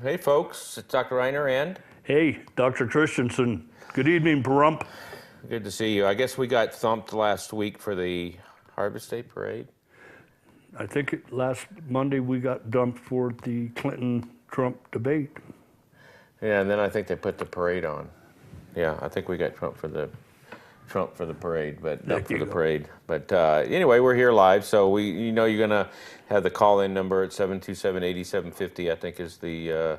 Hey, folks. It's Dr. Reiner and Hey, Dr. Christensen. Good evening, Pahrump. good to see you. I guess we got thumped last week for the Harvest Day Parade. I think last Monday we got dumped for the Clinton-Trump debate. Yeah, and then I think they put the parade on. Yeah, I think we got Trump for the parade, but not for the parade. But anyway, we're here live, so you're gonna have the call-in number at 727-8750. I think is the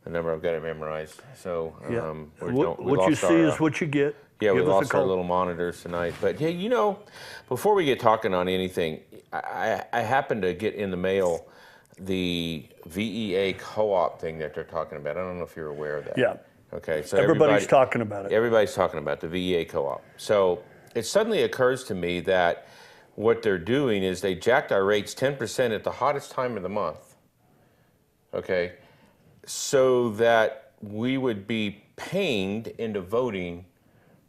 number. I've got it memorized. So Yeah. we What you see is what you get. Yeah, we Give us a lost our call. little monitors tonight. But yeah, before we get talking on anything, I happened to get in the mail the VEA co-op thing that they're talking about. I don't know if you're aware of that. Yeah. Okay, so Everybody's talking about it. Everybody's talking about the VEA co-op. So it suddenly occurs to me that what they're doing is they jacked our rates 10% at the hottest time of the month. Okay, so that we would be pained into voting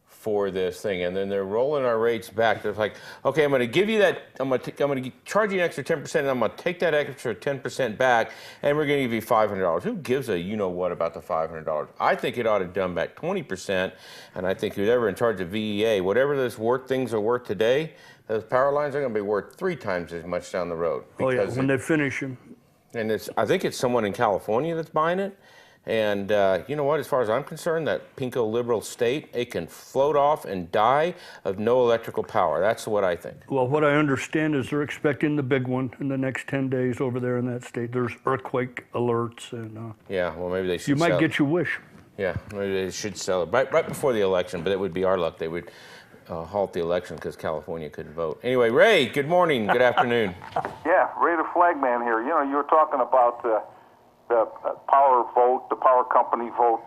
for this thing, and then they're rolling our rates back. They're like, okay, I'm going to give you that. I'm going to charge you an extra 10%, and I'm going to take that extra 10% back, and we're going to give you $500. Who gives a what about the $500? I think it ought to dumb back 20%, and I think whoever in charge of VEA, whatever those things are worth today, those power lines are going to be worth 3 times as much down the road. Oh yeah, when they finish them. And I think it's someone in California that's buying it. And you know what, as far as I'm concerned, that pinko liberal state, it can float off and die of no electrical power. That's what I think. Well, what I understand is they're expecting the big one in the next 10 days over there in that state. There's earthquake alerts. And yeah, well, maybe they should You might get your wish. Yeah, maybe they should sell it right before the election, but it would be our luck. They would halt the election because California couldn't vote. Anyway, Ray, good morning, good afternoon. Yeah, Ray the Flagman here. You were talking about the power vote, the power company vote.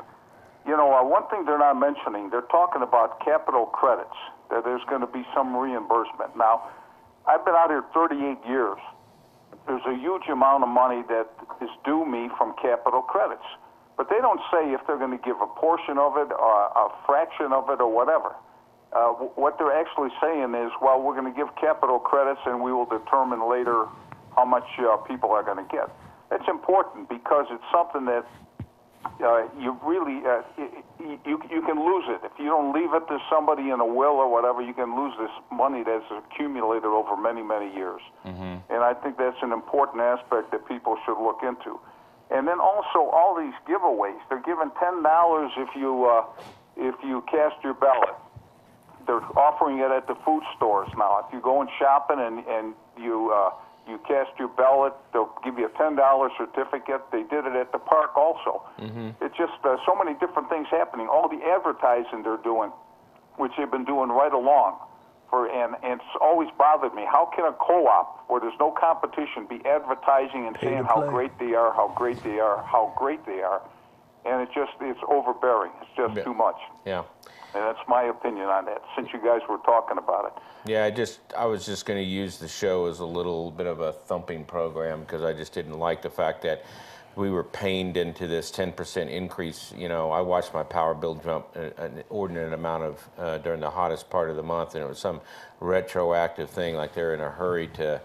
One thing they're not mentioning, they're talking about capital credits, that there's going to be some reimbursement. Now, I've been out here 38 years. There's a huge amount of money that is due me from capital credits. But they don't say if they're going to give a portion of it or a fraction of it or whatever. What they're actually saying is, well, we're going to give capital credits and we will determine later how much people are going to get. It's important because it's something that you really you can lose it if you don't leave it to somebody in a will or whatever. You can lose this money that's accumulated over many years, and I think that's an important aspect that people should look into. And then also all these giveaways. They're giving $10 if you cast your ballot. They're offering it at the food stores now. If you go and shopping and you cast your ballot, they'll give you a $10 certificate. They did it at the park also. It's just so many different things happening. All the advertising they're doing, which they've been doing right along, and it's always bothered me. How can a co-op, where there's no competition, be advertising and saying how great they are, how great they are, how great they are? And it's overbearing. It's just too much. Yeah. And that's my opinion on that, since you guys were talking about it. Yeah, I was just going to use the show as a little bit of a thumping program because I just didn't like the fact that we were pained into this 10% increase. I watched my power bill jump an inordinate amount of during the hottest part of the month, and it was some retroactive thing, like they're in a hurry to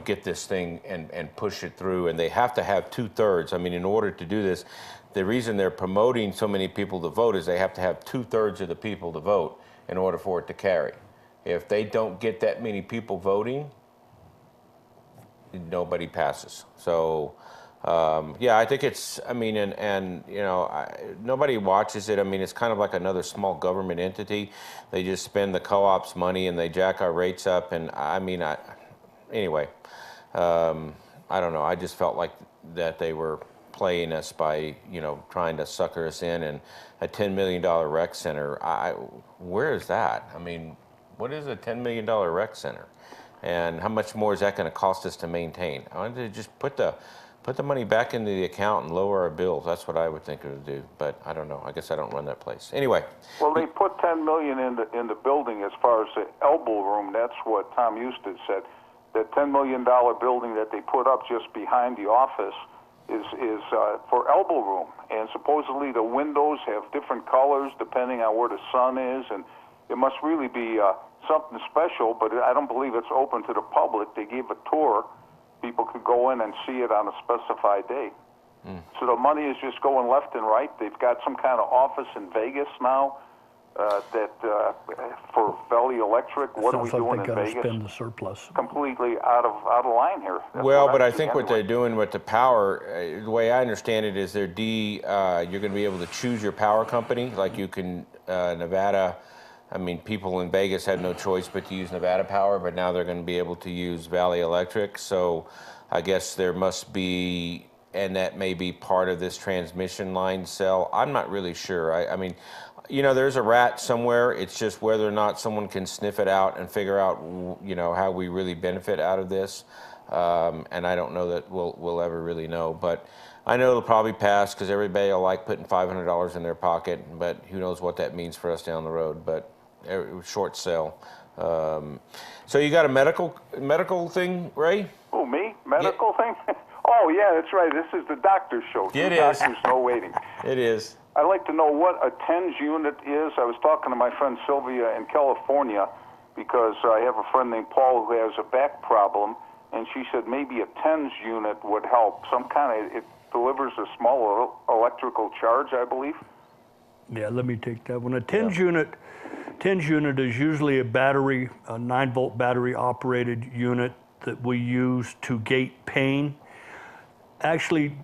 get this thing and push it through, and they have to have 2/3. I mean, in order to do this, the reason they're promoting so many people to vote is they have to have 2/3 of the people to vote in order for it to carry. If they don't get that many people voting, nobody passes. So, yeah, I think nobody watches it. I mean, it's kind of like another small government entity. They just spend the co-op's money and they jack our rates up. And anyway, I don't know. I just felt like that they were playing us by, trying to sucker us in. And a $10 million rec center, where is that? I mean, what is a $10 million rec center? And how much more is that going to cost us to maintain? I wanted to just put the money back into the account and lower our bills. That's what I would think it would do. But I don't know. I guess I don't run that place. Anyway. Well, they put $10 million in the building as far as the elbow room. That's what Tom Houston said. The $10 million building that they put up just behind the office is for elbow room. And supposedly the windows have different colors depending on where the sun is. And it must really be something special, but I don't believe it's open to the public. They gave a tour. People could go in and see it on a specified day. So the money is just going left and right. They've got some kind of office in Vegas now for Valley Electric. What are we Sounds like doing they in gotta Vegas? spend the surplus. Completely out of line here. That's Well, what but I see think what anyway. they're doing with the power, the way I understand it, is you're going to be able to choose your power company. Like you can, Nevada, I mean, people in Vegas had no choice but to use Nevada Power, but now they're going to be able to use Valley Electric. So I guess there must be, and that may be part of this transmission line sell. I'm not really sure. I mean, you know, there's a rat somewhere. It's just whether or not someone can sniff it out and figure out, you know, how we really benefit out of this. And I don't know that we'll ever really know. But I know it'll probably pass because everybody will like putting $500 in their pocket. But who knows what that means for us down the road. But short sell. So you got a medical thing, Ray? Oh, me? Medical thing? Oh, yeah, that's right. This is the doctor's show. It Two is. doctors, no waiting. It is. I'd like to know what a TENS unit is. I was talking to my friend Sylvia in California because I have a friend named Paul who has a back problem, and she said maybe a TENS unit would help. Some kind of, it delivers a small electrical charge, I believe. Yeah, let me take that one. A TENS unit is usually a 9-volt battery operated unit that we use to gate pain. Actually,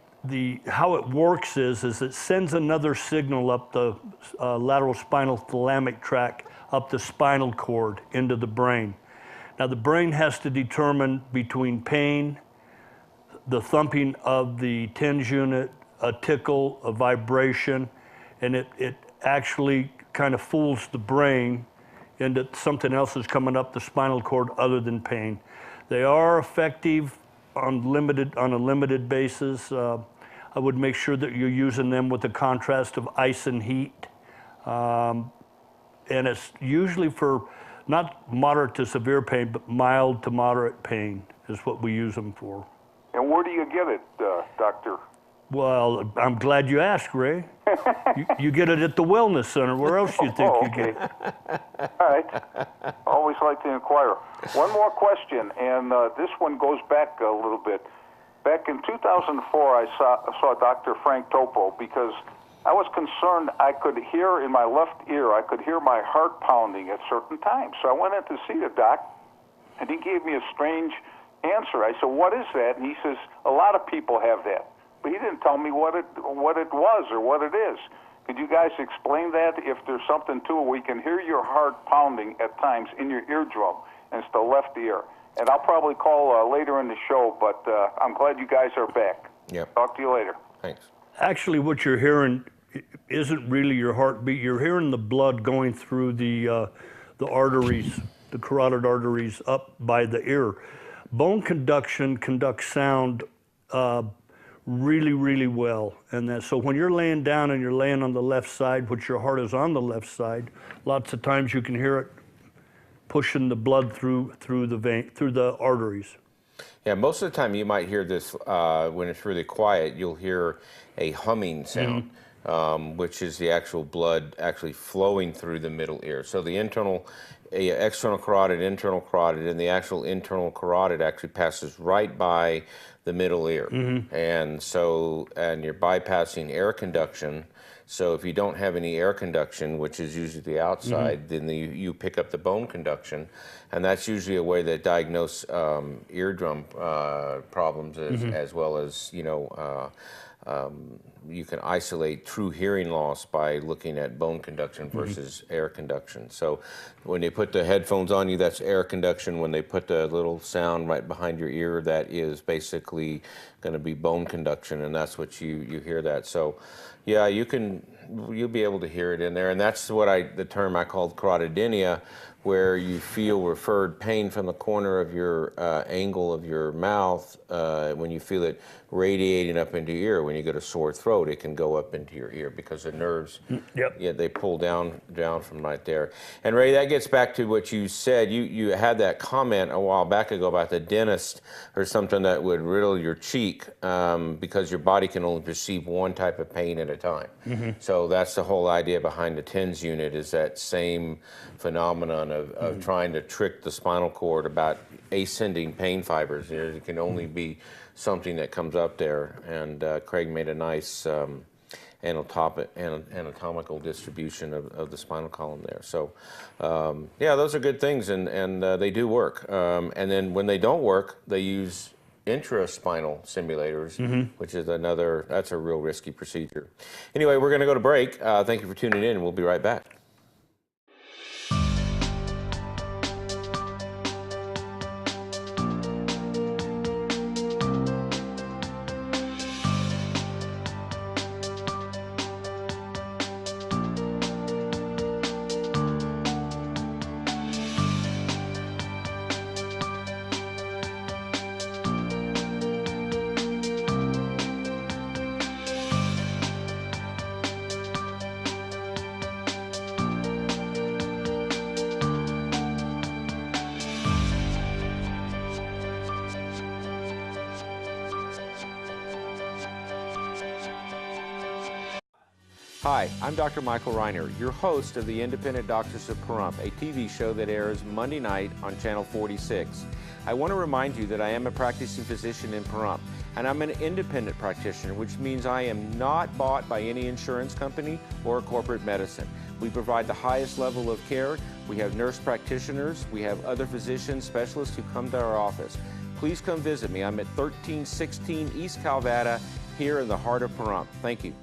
how it works is it sends another signal up the lateral spinal thalamic tract, up the spinal cord into the brain. Now the brain has to determine between pain, the thumping of the TENS unit, a tickle, a vibration, and it actually kind of fools the brain into something else is coming up the spinal cord other than pain. They are effective on a limited basis. I would make sure that you're using them with the contrast of ice and heat. And it's usually for not moderate to severe pain, but mild to moderate pain is what we use them for. And where do you get it, Doctor? Well, I'm glad you asked, Ray. you get it at the Wellness Center. Where else do you think you get it? All right. Always like to inquire. One more question, and this one goes back a little bit. Back in 2004, I saw Dr. Frank Topo because I was concerned I could hear in my left ear, I could hear my heart pounding at certain times. So I went in to see the doc, and he gave me a strange answer. I said, what is that? And he says, a lot of people have that. But he didn't tell me what it was or what it is. Could you guys explain that? If there's something to it, we can hear your heart pounding at times in your eardrum, and it's the left ear. And I'll probably call later in the show, but I'm glad you guys are back. Yep. Talk to you later. Thanks. Actually, what you're hearing isn't really your heartbeat. You're hearing the blood going through the arteries, the carotid arteries up by the ear. Bone conduction conducts sound really, really well. And so when you're laying down and you're laying on the left side, which your heart is on the left side, lots of times you can hear it pushing the blood through the arteries. Yeah, most of the time you might hear this when it's really quiet. You'll hear a humming sound, which is the actual blood actually flowing through the middle ear. So the external carotid, internal carotid, and the actual internal carotid actually passes right by the middle ear. And you're bypassing air conduction. So if you don't have any air conduction, which is usually the outside, then you pick up the bone conduction. And that's usually a way to diagnose eardrum problems as well as, you can isolate true hearing loss by looking at bone conduction versus air conduction. So when they put the headphones on you, that's air conduction. When they put the little sound right behind your ear, that is basically going to be bone conduction, and that's what you hear that. So yeah, you'll be able to hear it in there, and that's what the term I called carotidynia, where you feel referred pain from the corner of your angle of your mouth when you feel it radiating up into your ear. When you get a sore throat, it can go up into your ear because the nerves, they pull down from right there. And Ray, that gets back to what you said. You had that comment a while back ago about the dentist or something that would riddle your cheek because your body can only perceive one type of pain at a time. So that's the whole idea behind the TENS unit, is that same phenomenon of trying to trick the spinal cord about ascending pain fibers. You know, it can only be something that comes up there, and Creig made a nice anatomical distribution of the spinal column there. So, yeah, those are good things, and they do work. And then when they don't work, they use intraspinal simulators, which is that's a real risky procedure. Anyway, we're going to go to break. Thank you for tuning in, and we'll be right back. Hi, I'm Dr. Michael Reiner, your host of the Independent Doctors of Pahrump, a TV show that airs Monday night on Channel 46. I want to remind you that I am a practicing physician in Pahrump, and I'm an independent practitioner, which means I am not bought by any insurance company or corporate medicine. We provide the highest level of care. We have nurse practitioners. We have other physicians, specialists who come to our office. Please come visit me. I'm at 1316 East Calvada here in the heart of Pahrump. Thank you.